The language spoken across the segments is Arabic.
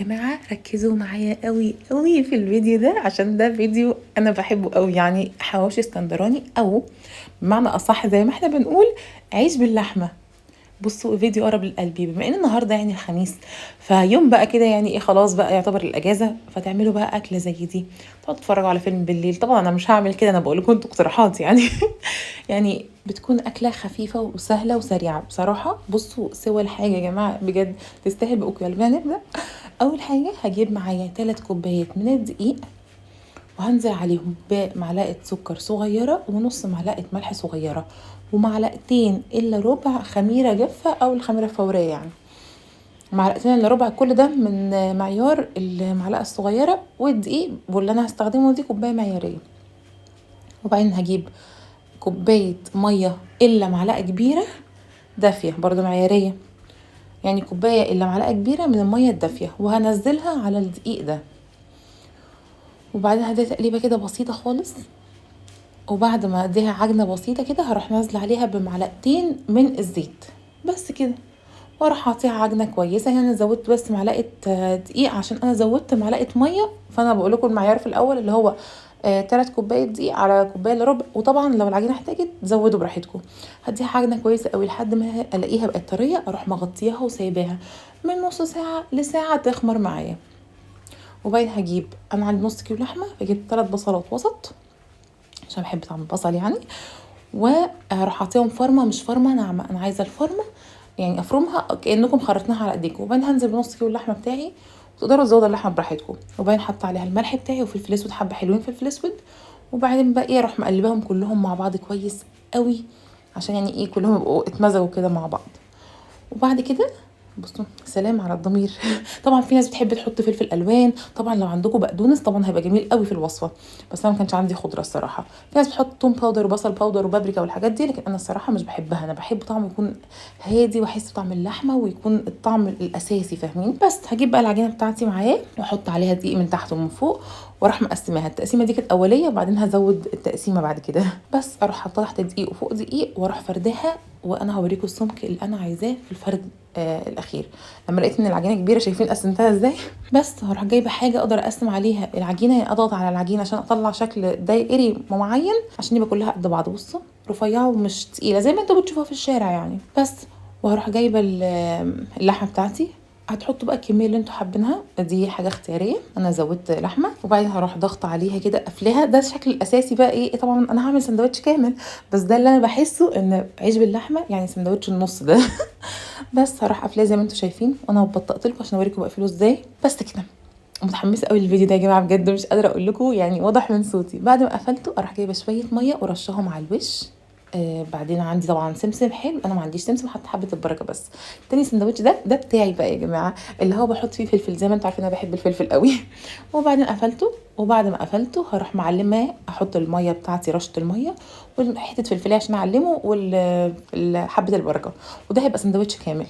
جماعة ركزوا معايا قوي قوي في الفيديو ده، عشان ده فيديو انا بحبه قوي. يعني حواوشي اسكندراني، او بمعنى اصح زي ما احنا بنقول عيش باللحمة. بصوا الفيديو قرب لقلبي، بما ان النهارده يعني الخميس، فيوم بقى كده يعني ايه، خلاص بقى يعتبر الاجازه، فتعملوا بقى اكله زي دي، تقعدوا تتفرجوا على فيلم بالليل. طبعا انا مش هعمل كده، انا بقول لكم انتوا اقتراحات يعني. يعني بتكون اكله خفيفه وسهله وسريعه بصراحه. بصوا سوى الحاجه يا جماعه بجد تستاهل بقكم. يلا بينا نبدا. اول حاجه هجيب معايا 3 كوبايات من الدقيق، وهنزل عليهم بمعلقه سكر صغيره ونص معلقه ملح صغيره، ومعلقتين الا ربع خميره جافه او الخميره الفوريه يعني. معلقتين الا ربع، كل ده من معيار المعلقه الصغيره، والدقيق واللي انا هستخدمه دي كوبايه معياريه. وبعدين هجيب كوبايه ميه الا معلقه كبيره دافيه برضو معياريه، يعني كوبايه الا معلقه كبيره من الميه الدافيه، وهنزلها على الدقيق ده. وبعدين هدي تقليبه كده بسيطه خالص. وبعد ما اديها عجنه بسيطه كده، هروح نازله عليها بمعلقتين من الزيت، بس كده. واروح اعطيها عجنه كويسه. يعني زودت بس معلقه دقيق عشان انا زودت معلقه ميه، فانا بقول لكم المعيار في الاول اللي هو 3 كوبايات دقيق على كوبايه الا ربع. وطبعا لو العجينه احتاجت زودوا براحتكم. هديها عجنه كويسه قوي لحد ما الاقيها بقت طريه، اروح مغطياها وسايباها من نص ساعه لساعه تخمر معايا. وبعدين هجيب، انا عندي نص كيلو لحمه، فجبت 3 بصلات وسط عشان بحب طعم البصل يعني. وهروح اعطيهم فرمه، مش فرمه ناعمه، انا عايزه الفرمه يعني افرمها كانكم خرطناها على ايديكم. وبعدين هنزل بنص كيلو اللحمه بتاعي، وتقدروا تزودوا اللحمه براحتكم. وبعدين حط عليها الملح بتاعي وفلفل اسود، حبه حلوين فلفل اسود. وبعدين بقى ايه، اروح مقلباهم كلهم مع بعض كويس قوي، عشان يعني ايه كلهم يبقوا اتمزجوا كده مع بعض. وبعد كده بصوا سلام على الضمير. طبعا في ناس بتحب تحط فلفل الوان، طبعا لو عندكم بقدونس طبعا هيبقى جميل قوي في الوصفه، بس انا ما كانش عندي خضره الصراحه. في ناس بتحط توم باودر وبصل باودر وبابريكا والحاجات دي، لكن انا الصراحه مش بحبها. انا بحب طعم يكون هادي، واحس بطعم اللحمه ويكون الطعم الاساسي، فاهمين؟ بس هجيب بقى العجينه بتاعتي معايا، واحط عليها دقيق من تحت ومن فوق، واروح مقسماها. التقسيمه دي كانت اوليه، وبعدين هزود التقسيمه بعد كده. بس اروح حاطها تحت دقيق وفوق دقيق، واروح فرداها. وانا هوريكم السمك اللي انا عايزاه في الفرد الاخير. لما لقيت ان العجينه كبيره، شايفين قسمتها ازاي؟ بس هروح جايبه حاجه اقدر اقسم عليها العجينه، يعني اضغط على العجينه عشان اطلع شكل دائري معين، عشان يبقى كلها قد بعض. بصوا رفيعه ومش تقيله زي ما انتوا بتشوفوها في الشارع يعني. بس وهروح جايبه اللحمه بتاعتي. هتحطوا بقى الكميه اللي انتوا حابينها، دي حاجه اختياريه، انا زودت لحمه. وبعدين هروح ضغط عليها كده قافلاها. ده الشكل الاساسي بقى ايه. طبعا انا هعمل سندوتش كامل، بس ده اللي انا بحسه ان عيش باللحمه يعني سندوتش النص ده. بس هروح قافلاه زي ما انتوا شايفين، وانا ببطأت لكم عشان اوريكم بقفله ازاي. بس كده. متحمسه قوي للفيديو ده يا جماعه بجد، مش قادره اقول لكم، يعني واضح من صوتي. بعد ما قفلته اروح جايبه شويه ميه ورشهم على الوش. بعدين عندي طبعا سمسم حلو، انا ما عنديش سمسم، حتى حبه البركه بس. تاني سندوتش ده بتاعي بقى يا جماعه، اللي هو بحط فيه فلفل، زي ما انتوا عارفين انا بحب الفلفل قوي. وبعدين قفلته. وبعد ما قفلته هروح معلماه، احط الميه بتاعتي، رشه الميه وحته فلفلايه عشان اعلمه، وحبه البركه. وده هيبقى سندوتش كامل.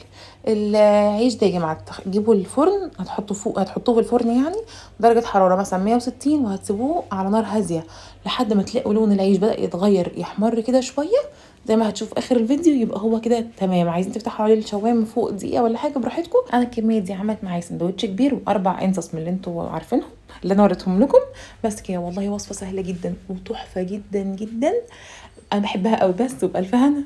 العيش ده يا جماعه تجيبوا الفرن، هتحطوه فوق، هتحطوه في الفرن يعني درجه حراره مثلا 160، وهتسيبوه على نار هاديه لحد ما تلاقوا لون العيش بدأ يتغير، يحمر كده شويه زي ما هتشوف اخر الفيديو. يبقى هو كده تمام. عايزين تفتحوا عليه الشوايه من فوق دقيقه ولا حاجه براحتكم. انا الكميه دي عملت معايا سندوتش كبير واربع انصص من اللي انتوا عارفينهم، اللي انا وريتهم لكم. بس كده والله وصفه سهله جدا وتحفه جدا جدا. انا بحبها قوي، بس وبألف هنا.